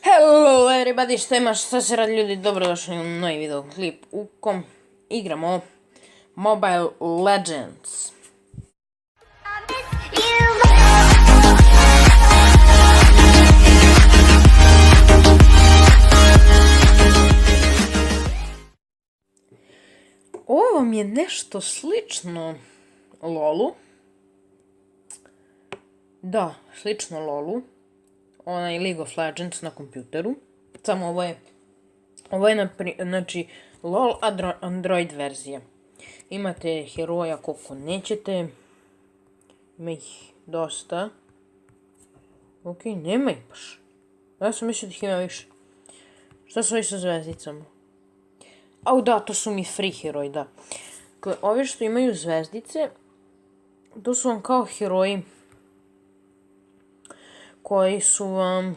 Hello everybody, šta se radi ljudi, dobrodošli u novi video klip u kom igramo Mobile Legends. Ovo vam je nešto slično LoLu. Da, slično LoLu. Onaj League of Legends na kompjuteru. Samo ovo je znači LoL Android verzija. Imate heroja koliko nećete. Ima ih dosta. Ok, nema ih baš. Ja sam mislio da ih ima više. Šta su ovi sa zvezdicama? Au da, to su mi free heroji, da. Ovi što imaju zvezdice, to su vam kao heroji koji su vam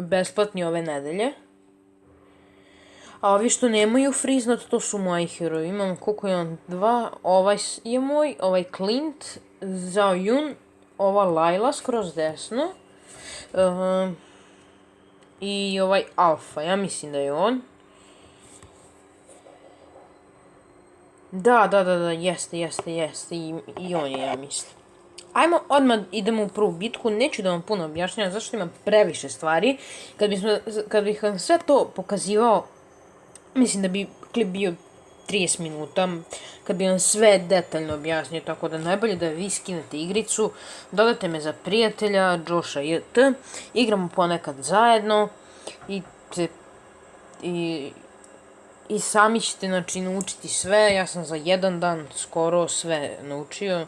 besplatni ove nedelje. A ovi što nemaju friznat, to su moji heroji. Imam koliko imam dva, ovaj je moj, ovaj Clint, Zhao Yun, ova Layla skroz desno. I ovaj Alpha, ja mislim da je on. Da, jeste, i on je, ja mislim. Ajmo odmah idemo u prvu bitku, neću da vam puno objašnjam zašto ima previše stvari. Kad bih vam sve to pokazivao, mislim da bi klip bio 30 minuta. Kad bi vam sve detaljno objasnio, tako da najbolje da vi skinete igricu, dodate me za prijatelja, Josha JT, igramo ponekad zajedno i sami ćete znači naučiti sve. Ja sam za jedan dan skoro sve naučio.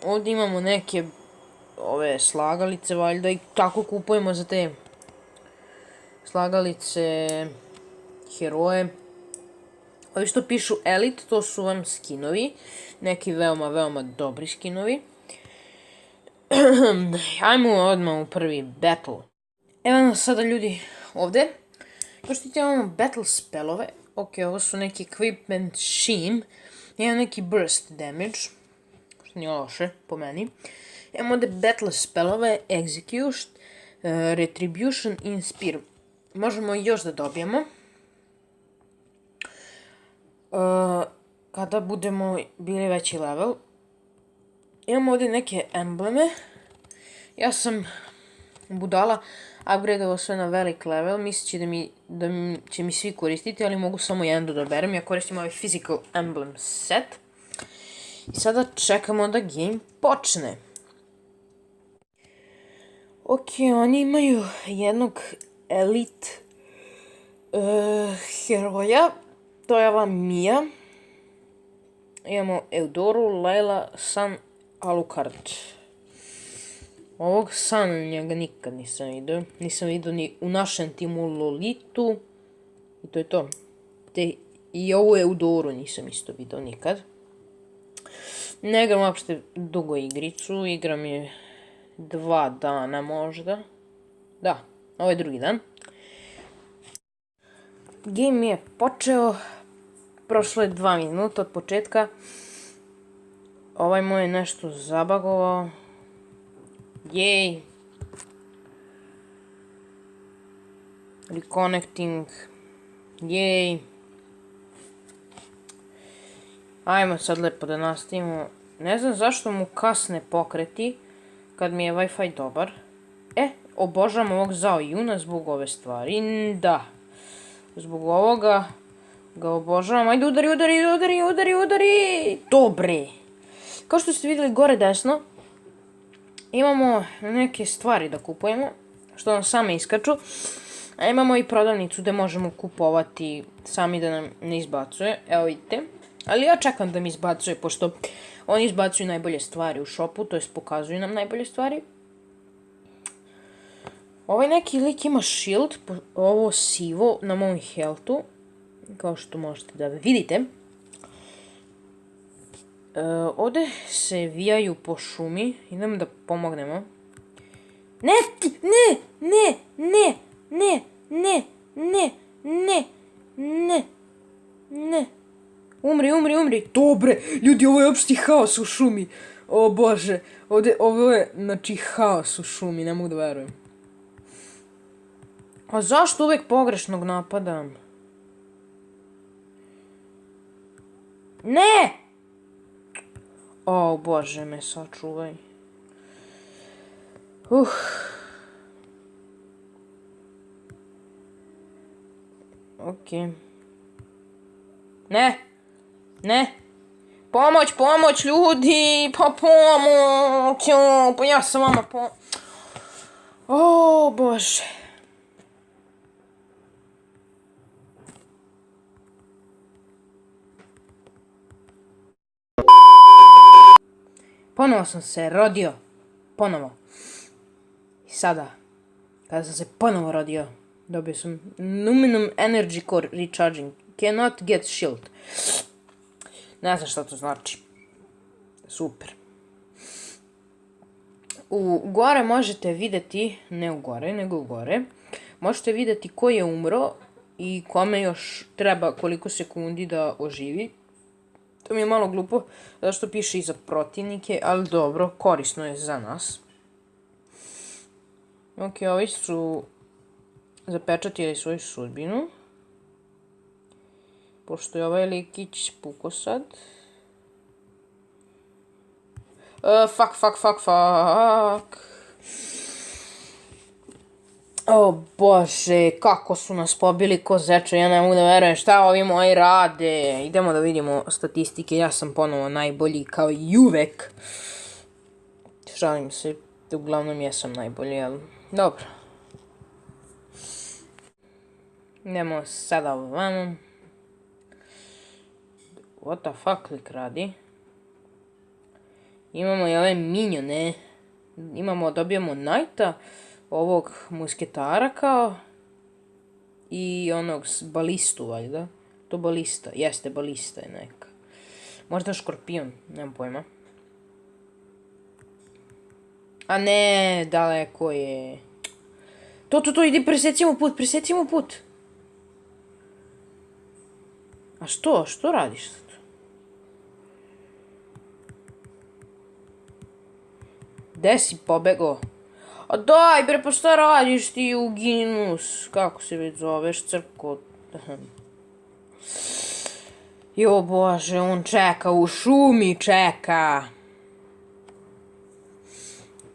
Ovdje imamo neke ove slagalice, valjda, i tako kupujemo za te slagalice heroje. Ovi što pišu Elite, to su vam skinovi, neki veoma dobri skinovi. Ajmo odmah u prvi battle. Evo nas sada ljudi ovdje. Kao što imamo battle spellove. Ok, ovo su neki equipment sheen. Imamo neki burst damage. Nije loše, po meni. Imamo ovdje battle spellove, execution, retribution i inspire. Možemo još da dobijemo. Kada budemo bili veći level. Imamo ovdje neke embleme. Ja sam budala upgradeovao sve na velik level. Misleći da će mi svi koristiti, ali mogu samo jedan da doberem. Ja koristim ovaj physical emblem set. I sada čekamo da game počne. Ok, oni imaju jednog elite heroja. To je ova Mia. Imamo Eudoru, Layla, Sun, Alucard. Ovog Sun njega nikad nisam vidio. Nisam vidio ni u našem timu Lolitu. I to je to. I ovu Eudoru nisam isto vidio nikad. Ne igram uopšte dugo igricu, igram je 2 dana možda. Da, ovo je drugi dan. Game je počeo, prošlo je 2 minuta od početka. Ovaj moj je nešto zabagovao. Jej. Reconnecting. Jej. Ajmo sad lepo da nastavimo. Ne znam zašto mu kasne pokreti kad mi je Wi-Fi dobar. Obožavam ovog Zhao Yuna zbog ove stvari. Da. Zbog ovoga ga obožavam. Ajde udari. Dobre. Kao što ste vidjeli gore desno, imamo neke stvari da kupujemo, što nam same iskaču. A imamo i prodavnicu gdje možemo kupovati sami da nam ne izbacuje. Evo vidite. Ali ja čekam da mi izbacuje, pošto oni izbacuju najbolje stvari u shopu, to jest pokazuju nam najbolje stvari. Ovaj neki lik ima shield, ovo sivo na mom healthu, kao što možete da vidite. Ovdje se vijaju po šumi, idemo da pomognemo. Ne. Umri. Dobre, ljudi, ovo je opšti haos u šumi. O bože, ovo je, znači, haos u šumi, ne mogu da verujem. A zašto uvijek pogrešnog napadam? Ne! O, Bože me sačuvaj. Okej. Ne! Ne! Pomoć ljudi! Pa pomoć! Pa ja sam vama O, Bože. Ponovo sam se rodio. Ponovo. I sada, kada sam se ponovo rodio, dobio sam Numinum Energy Core Recharging. Cannot get shield. Ne znam šta to znači. Super. Gore možete vidjeti, ne u gore, nego u gore, možete vidjeti ko je umro i kome još treba koliko sekundi da oživi. To mi je malo glupo, zato što piše i za protivnike, ali dobro, korisno je za nas. Ok, ovi su zapečatili svoju sudbinu. Pošto je ovaj likić pukao sad. Fuck. O Bože, kako su nas pobili ko zeče, ja ne mogu da verujem šta ovi moji rade. Idemo da vidimo statistike, ja sam ponovo najbolji kao i uvek. Šalim se, uglavnom jesam najbolji, ali dobro. Idemo sada ovamo. What the fuck lik radi? Imamo i ove minjone. Dobijamo Knighta, ovog musketara kao. I onog balistu valjda. To balista, jeste balista je neka. Možda škorpion, nemam pojma. A ne, daleko je. To, idi presecimo put. A što radiš sad? Gde si pobego? A daj bre, pa šta radiš ti Uginus? Kako se već zoveš, crko? Jo Bože, on čeka, u šumi čeka.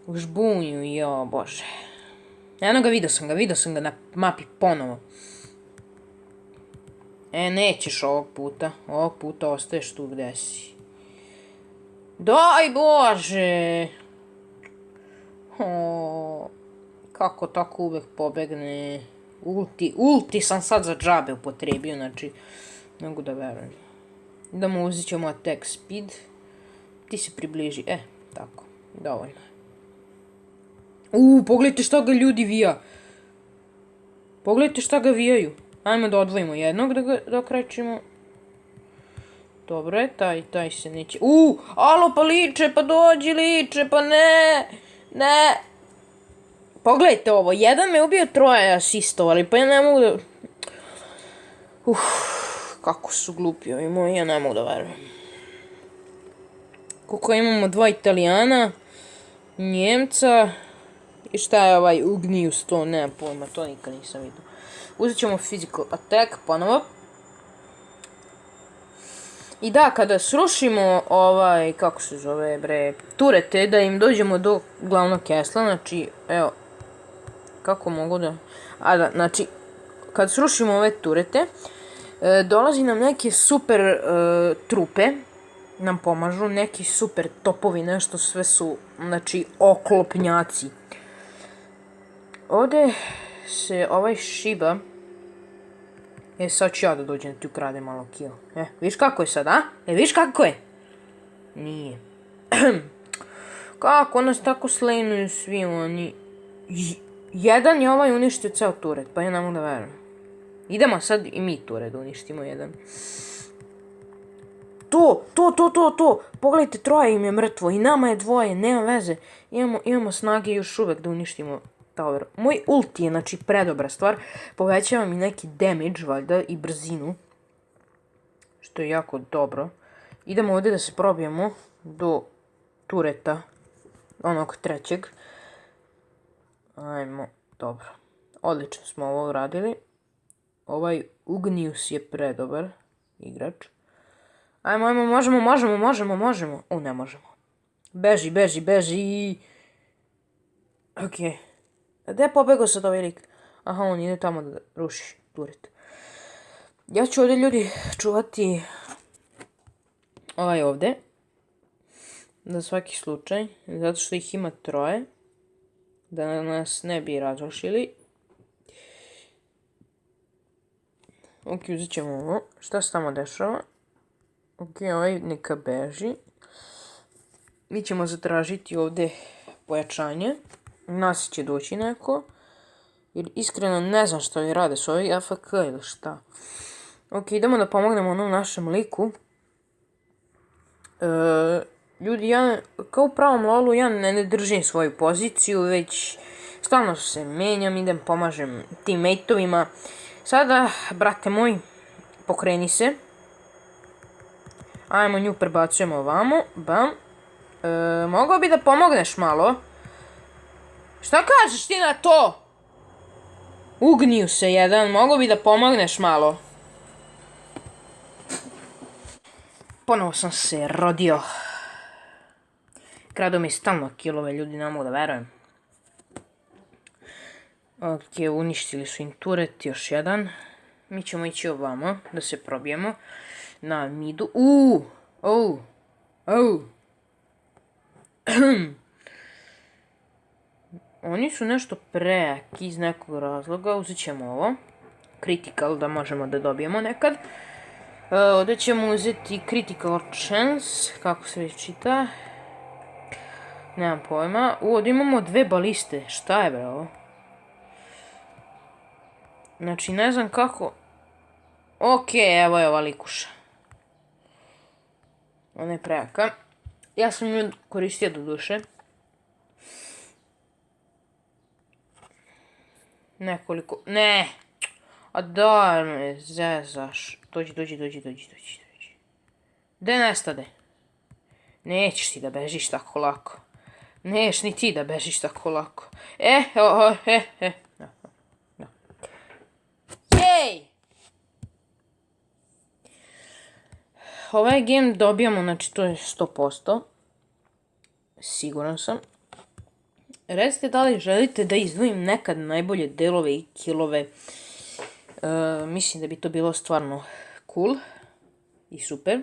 U žbunju, jo Bože. Eno ga, vidio sam ga na mapi ponovo. Nećeš ovog puta ostaješ tu gde si. Daj Bože! Kako tako uvek pobegne. Ulti sam sad za džabe upotrebio, znači ne mogu da verujem. Idemo, uzet ćemo attack speed. Ti se približi, tako, dovoljno. Pogledajte šta ga ljudi vija. Pogledajte šta ga vijaju. Ajmo da odvojimo jednog da okrećemo. Dobro je, taj se neće... Alo, pa liče, pa dođi liče, pa ne! Ne! Pogledajte ovo, jedan me ubio, troje asistovali, pa ja ne mogu da... Kako su glupi ovi moji, ja ne mogu da verujem. Koliko imamo 2 Italijana, Njemca... I šta je ovaj Ugnius, to nemam pojma, to nikad nisam vidio. Uzet ćemo physical attack ponovo. I da, kada srušimo kako se zove bre, turete, da im dođemo do glavnog kesla, znači, evo, kako mogu da... znači, kad srušimo ove turete, dolazi nam neke super trupe, nam pomažu, neki super topovi, nešto sve su, znači, oklopnjaci. Ovdje se ovaj Shiba... sad ću ja da dođem da ti ukradem malo kill. Viš kako je sad, a? Viš kako je? Nije. Kako nas tako slejnuju svi oni? Jedan je ovaj uništio ceo turet, pa ja ne mogu da verujem. Idemo sad i mi turet da uništimo jedan. To! Pogledajte, troje im je mrtvo i nama je dvoje, nema veze. Imamo snage još uvek da uništimo tower. Moj ulti je, znači, predobra stvar. Povećava mi neki damage, valjda, i brzinu. Što je jako dobro. Idemo ovdje da se probijemo do tureta. Onog trećeg. Ajmo, dobro. Odlično smo ovo uradili. Ovaj Ugnius je predobar igrač. Ajmo, možemo. O, ne možemo. Beži. Okej. A gde je pobegao sad ovaj lik? Aha, on ide tamo da ruši turet. Ja ću ovdje, ljudi, čuvati ovaj ovdje. Za svaki slučaj. Zato što ih ima 3. Da nas ne bi razrušili. Ok, uzet ćemo ovo. Šta se tamo dešava? Ok, ovaj neka beži. Mi ćemo zatražiti ovdje pojačanje. Nas će doći neko. Jer iskreno ne znam što li rade s ovih AFK ili šta. Ok, idemo da pomognemo onom našem liku. Ljudi, ja kao u pravom lolu ja ne držim svoju poziciju, već stalno se menjam, idem pomažem teammateovima. Sada, brate moj, pokreni se. Ajmo, nju prebacujemo ovamo. Bam. Mogao bi da pomogneš malo. Šta kažeš ti na to? Ugniju se jedan, mogao bi da pomogneš malo. Ponovo sam se rodio. Krado mi stalno kilove, ljudi, ne mogu da verujem. Ok, uništili su im turet, još jedan. Mi ćemo ići ovamo, da se probijemo. Na midu. Oni su nešto prejaki iz nekog razloga. Uzet ćemo ovo. Critical, da možemo da dobijemo nekad. Ovdje ćemo uzeti Critical Chance, kako se već čita. Nemam pojma. Ovdje imamo 2 baliste. Šta je bre ovo? Znači, ne znam kako... Ok, evo je ova likuša. Ona je prejaka. Ja sam nju koristio do duše. Nekoliko... Ne! A da me zezaš. Dođi. Gde nestade? Nećeš ti da bežiš tako lako. Neš ni ti da bežiš tako lako. Jej! Ovaj game dobijamo, znači to je 100%. Siguran sam. Recite da li želite da izdvojim nekad najbolje delove i killove. Mislim da bi to bilo stvarno cool i super.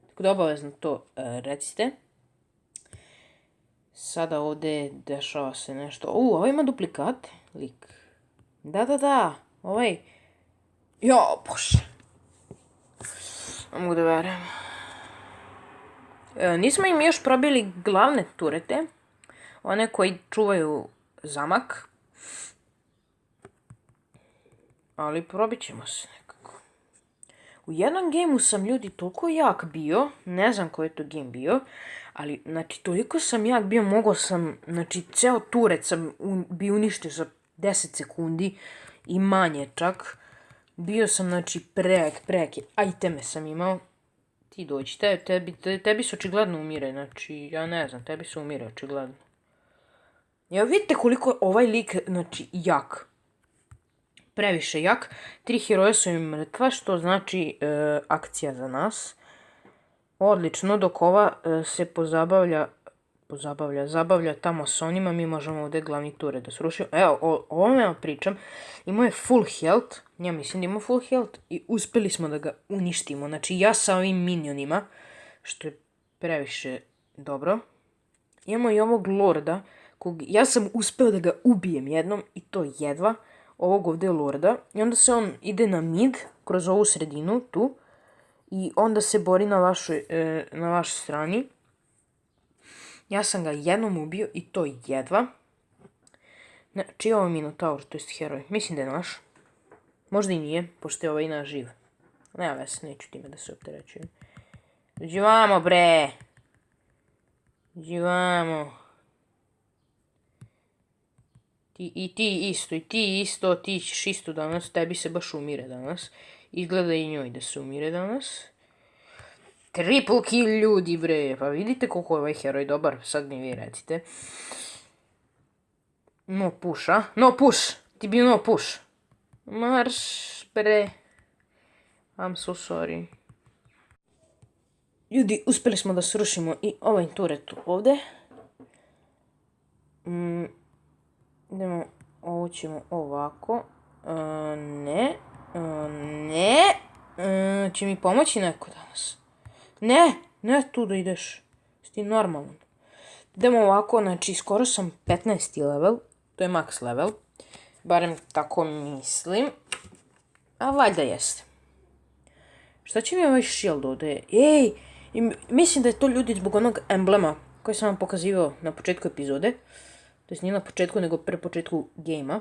Tako da obavezno to recite. Sada ovdje dešava se nešto. Ovo ima duplikat. Lik. Da. Ovaj. Jo, bože. Ne mogu da verujem. Nismo im još probili glavne turete. One koji čuvaju zamak. Ali probit ćemo se nekako. U jednom gameu sam, ljudi, toliko jak bio. Ne znam koji je to game bio. Ali, znači, toliko sam jak bio, mogao sam, znači, ceo turet sam bi uništio za 10 sekundi i manje čak. Bio sam, znači, prejake iteme sam imao. Ti dođi, tebi se očigledno umire, znači, ja ne znam, tebi se umire očigledno. Evo vidite koliko je ovaj lik, znači, jak. Previše jak. 3 heroja su im mrtva, što znači akcija za nas. Odlično, dok ova se zabavlja tamo s onima, mi možemo ovdje glavni turet da srušimo. Evo, o ovome vam pričam. Imao je full health, ja mislim da ima full health i uspjeli smo da ga uništimo. Znači ja sa ovim minionima, što je previše dobro. Imamo i ovog lorda, ja sam uspio da ga ubijem jednom i to jedva. Ovog ovdje lorda. I onda se on ide na mid, kroz ovu sredinu, tu. I onda se bori na vašoj strani. Ja sam ga jednom ubio i to jedva. Čiji je ovo Minotaur, to jest heroj? Mislim da je naš. Možda i nije, pošto je ovaj naš živ. Nema veze, neću time da se opterećujem. Dođi vamo, bre! Dođi vamo. I ti isto, ti ćeš isto danas, tebi se baš umire danas. Izgleda i njoj da se umire danas. Triple kill, ljudi, bre. Pa vidite koliko je ovaj heroj dobar, sad mi vi recite. No push, a? No push! Ti bio no push. Marš, bre. I'm so sorry. Ljudi, uspjeli smo da srušimo i ovaj turret ovdje. Idemo, ovo ćemo ovako. Ne. Će mi pomoći neko danas? Ne tu da ideš. Sti normalno. Idemo ovako, znači skoro sam 15. level. To je max level. Barem tako mislim. A valjda jeste. Šta će mi ovaj shield ovdje? Ej! Mislim da je to ljudi zbog onog emblema koji sam vam pokazivao na početku epizode. To jest nije na početku, nego pre početku gejma.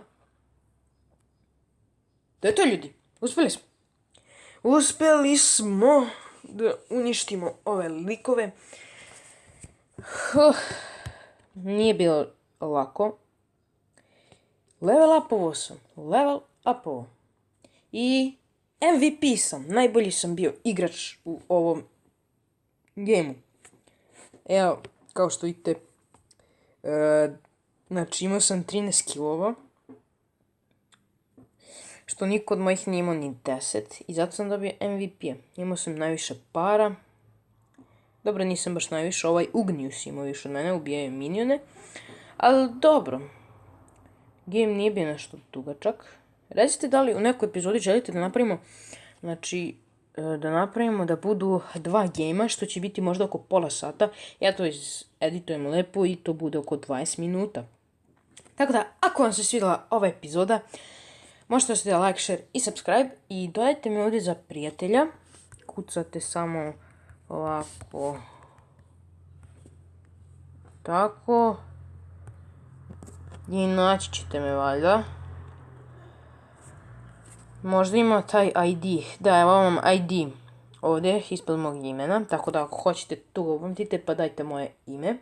Da je to ljudi. Uspjeli smo. Uspjeli smo da uništimo ove likove. Nije bilo lako. Level upovo sam. Level upovo. I MVP sam. Najbolji sam bio igrač u ovom gejmu. Evo, kao što vidite. Znači imao sam 13 killova. Što niko od mojih nije imao ni 10. I zato sam dobio MVP. Imao sam najviše para. Dobro, nisam baš najviše. Ovaj Ugnius imao više od mene. Ubijaju minione. Ali dobro. Game nije bio nešto dugačak. Recite da li u nekoj epizodi želite da napravimo. Znači, da budu 2 gejma. Što će biti možda oko pola sata. Ja to editujem lepo i to bude oko 20 minuta. Tako da, ako vam se svidjela ova epizoda, možete ostaviti like, share i subscribe. I dodajte mi ovdje za prijatelja. Kucate samo ovako. Tako. I naći ćete me valjda. Možda ima taj ID. Da, evo vam ID. Ovdje ispod mog imena. Tako da ako hoćete to upamtite pa dajte moje ime.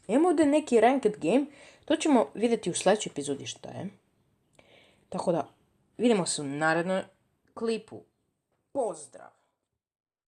Imamo ovdje neki ranked game. To ćemo vidjeti u sljedećoj epizodi šta je. Tako da vidimo se u narednom klipu. Pozdrav!